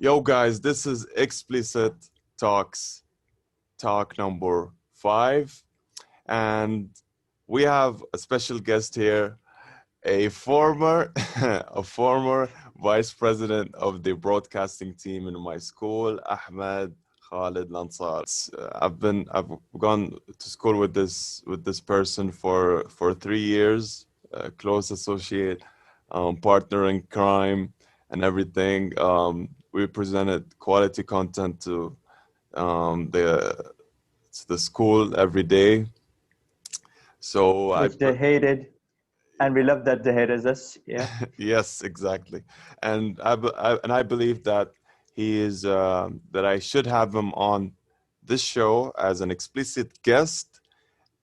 Yo, guys, this is Xplicit Talks, talk number 5. And we have a special guest here, a former, a former vice president of the broadcasting team in my school, Ahmed Khalid Lansar. I've gone to school with this person for 3 years, close associate, partner in crime and everything. We presented quality content to the school every day. So Which they hated, and we love that they hated us. Yeah. Yes, exactly. And I believe that he is that I should have him on this show as an explicit guest.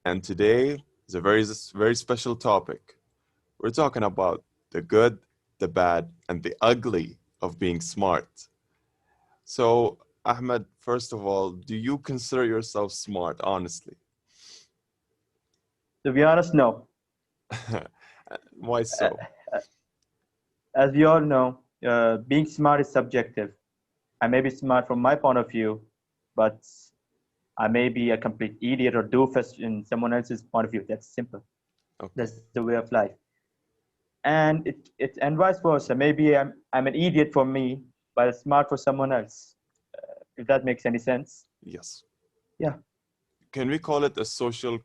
And today is a very special topic. We're talking about the good, the bad, and the ugly of being smart. So, Ahmed, first of all, do you consider yourself smart, honestly? To be honest, no. Why so? As we all know, being smart is subjective. I may be smart from my point of view, but I may be a complete idiot or doofus in someone else's point of view. That's simple. Okay. That's the way of life. And and vice versa. Maybe I'm an idiot for me, but smart for someone else. If that makes any sense. Yes. Yeah. Can we call it a social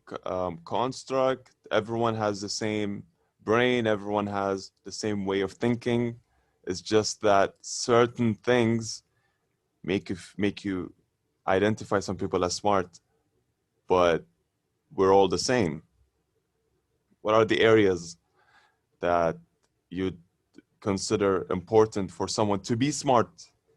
construct? Everyone has the same brain. Everyone has the same way of thinking. It's just that certain things make you identify some people as smart, but we're all the same. What are the areas that you consider important for someone to be smart?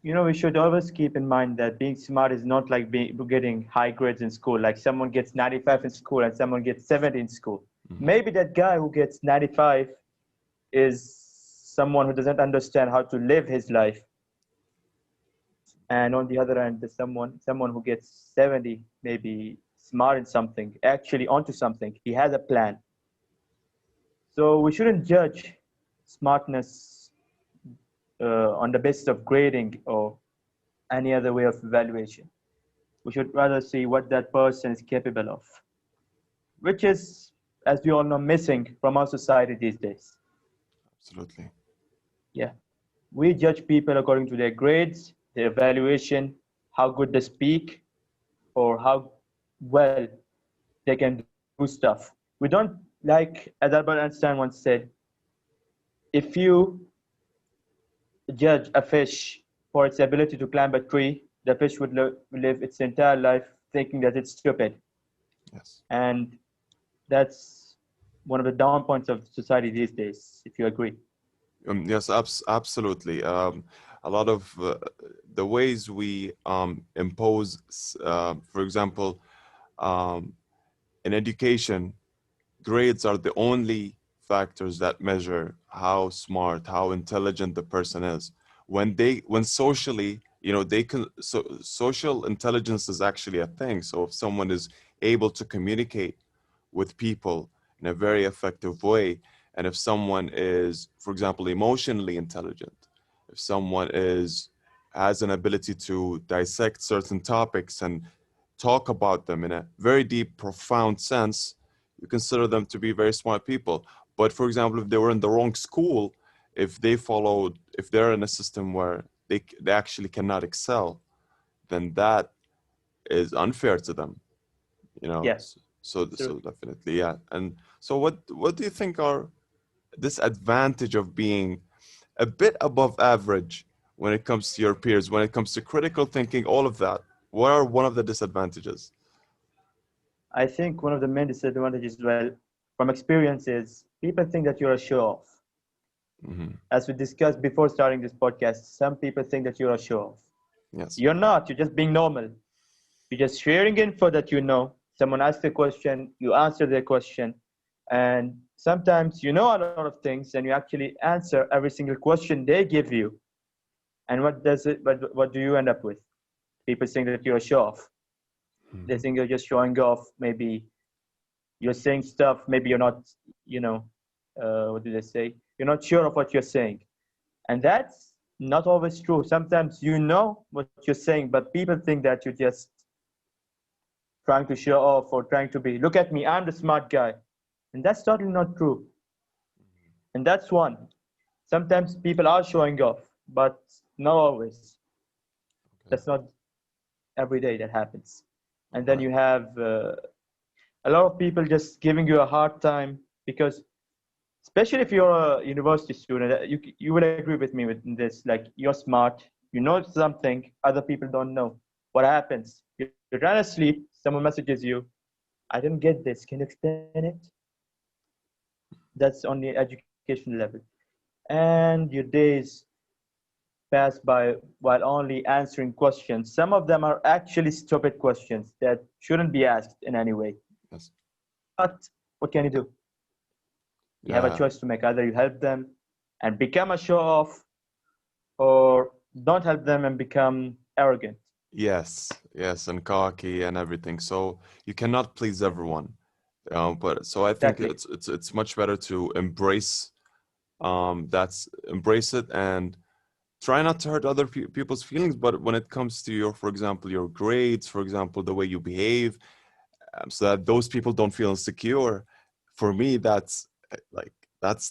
We should always keep in mind that being smart is not like getting high grades in school. Like someone gets 95 in school and someone gets 70 in school. Mm-hmm. Maybe that guy who gets 95 is someone who doesn't understand how to live his life. And on the other hand, there's someone who gets 70, maybe smart in something, actually onto something. He has a plan. So we shouldn't judge smartness on the basis of grading or any other way of evaluation. We should rather see what that person is capable of, which is, as we all know, missing from our society these days. Absolutely. Yeah. We judge people according to their grades, their evaluation, how good they speak, or how well they can do stuff. We don't, like, as Albert Einstein once said, if you judge a fish for its ability to climb a tree, the fish would live its entire life thinking that it's stupid. Yes. And that's one of the down points of society these days, if you agree. Yes, absolutely. A lot of the ways we impose, for example, in education, grades are the only factors that measure how smart, how intelligent the person is. When socially, social intelligence is actually a thing. So if someone is able to communicate with people in a very effective way, and if someone is, for example, emotionally intelligent, if someone has an ability to dissect certain topics and talk about them in a very deep, profound sense, you consider them to be very smart people. But for example, if they were in the wrong school, if they're in a system where they actually cannot excel, then that is unfair to them, Yes. So definitely, yeah. And so what do you think are disadvantage of being a bit above average when it comes to your peers, when it comes to critical thinking, all of that? What are one of the disadvantages? I think one of the main disadvantages, well, from experience is people think that you're a show-off. Mm-hmm. As we discussed before starting this podcast, some people think that you're a show-off. Yes. You're not. You're just being normal. You're just sharing info that you know. Someone asks a question, you answer their question. And sometimes you know a lot of things and you actually answer every single question they give you. And what does it? What do you end up with? People think that you're a show off. They Mhm. think you're just showing off. Maybe you're saying stuff. Maybe you're not. You know, what do they say? You're not sure of what you're saying, and that's not always true. Sometimes you know what you're saying, but people think that you're just trying to show off or trying to be. Look at me, I'm the smart guy, and that's totally not true. And that's one. Sometimes people are showing off, but not always. Okay. That's not every day that happens. All And then right. you have a lot of people just giving you a hard time because, especially if you're a university student, you will agree with me with this. Like you're smart, you know something other people don't know. What happens? You're trying to sleep. Someone messages you. I didn't get this. Can you explain it? That's on the education level. And your days pass by while only answering questions. Some of them are actually stupid questions that shouldn't be asked in any way. Yes. But what can you do? You have a Yeah. choice to make. Either you help them and become a show off, or don't help them and become arrogant. Yes. Yes. And cocky and everything. So you cannot please everyone. But so I think Exactly. it's much better to embrace it and try not to hurt other people's feelings. But when it comes to your, for example, your grades, for example, the way you behave, so that those people don't feel insecure, for me, like that's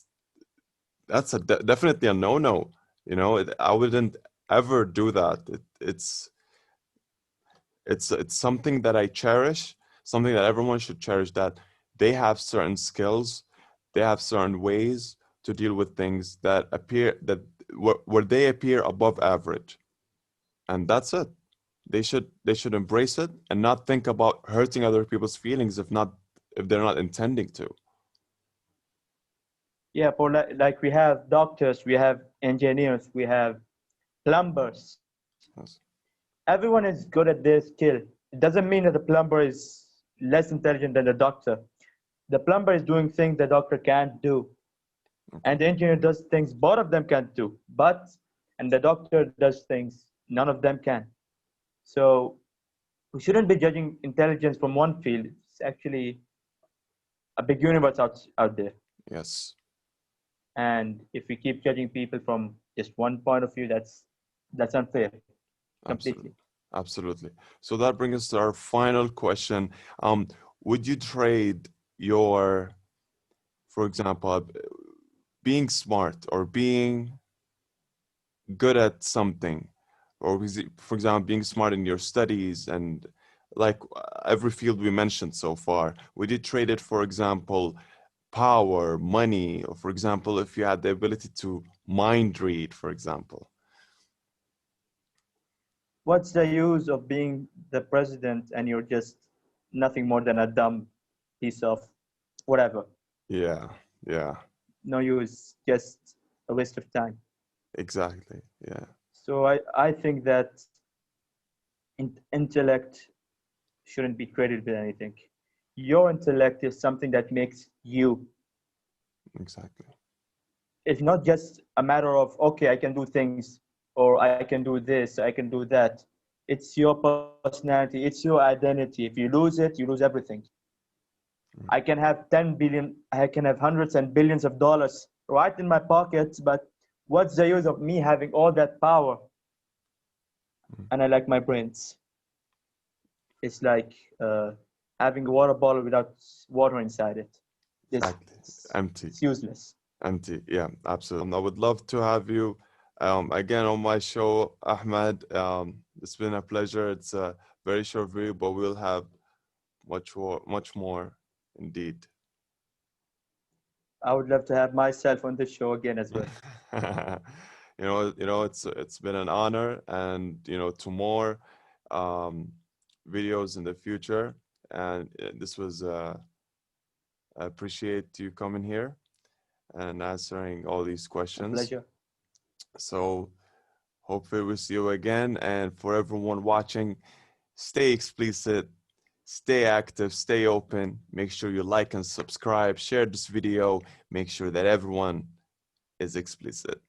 definitely a no-no. I wouldn't ever do that. It's something that I cherish, something that everyone should cherish, that they have certain skills, they have certain ways to deal with things that appear that where they appear above average, and that's it. They should embrace it and not think about hurting other people's feelings if they're not intending to. Yeah, for like we have doctors, we have engineers, we have plumbers. Yes. Everyone is good at their skill. It doesn't mean that the plumber is less intelligent than the doctor. The plumber is doing things the doctor can't do, Okay. and the engineer does things both of them can't do. But and the doctor does things none of them can. So we shouldn't be judging intelligence from one field. It's actually a big universe out there. Yes. And if we keep judging people from just one point of view, that's unfair completely. Absolutely. Absolutely. So that brings us to our final question. Um, would you trade your, for example, being smart or being good at something, or for example, being smart in your studies and like every field we mentioned so far, would you trade it, for example, power, money, or for example, if you had the ability to mind read, for example? What's the use of being the president and you're just nothing more than a dumb piece of whatever? Yeah, yeah, No use, just a waste of time. exactly. Yeah, So I think that intellect shouldn't be credited with anything. Your intellect is something that makes you. exactly. It's not just a matter of, okay, I can do things or I can do this, I can do that. It's your personality, it's your identity. If you lose it, you lose everything. Mm, I can have 10 billion, I can have hundreds and billions of dollars right in my pockets, but what's the use of me having all that power mm, and I like my brains? It's like having a water bottle without water inside it. Just exactly. Empty. it's useless. Empty. Yeah, absolutely. I would love to have you again on my show, Ahmed. It's been a pleasure. It's a very short video, but we'll have much more indeed. I would love to have myself on the show again as well. It's been an honor, and to more um, videos in the future. And this was I appreciate you coming here and answering all these My questions. pleasure. So hopefully we'll see you again. And for everyone watching, stay explicit, stay active, stay open. Make sure you like and subscribe, share this video. Make sure that everyone is explicit.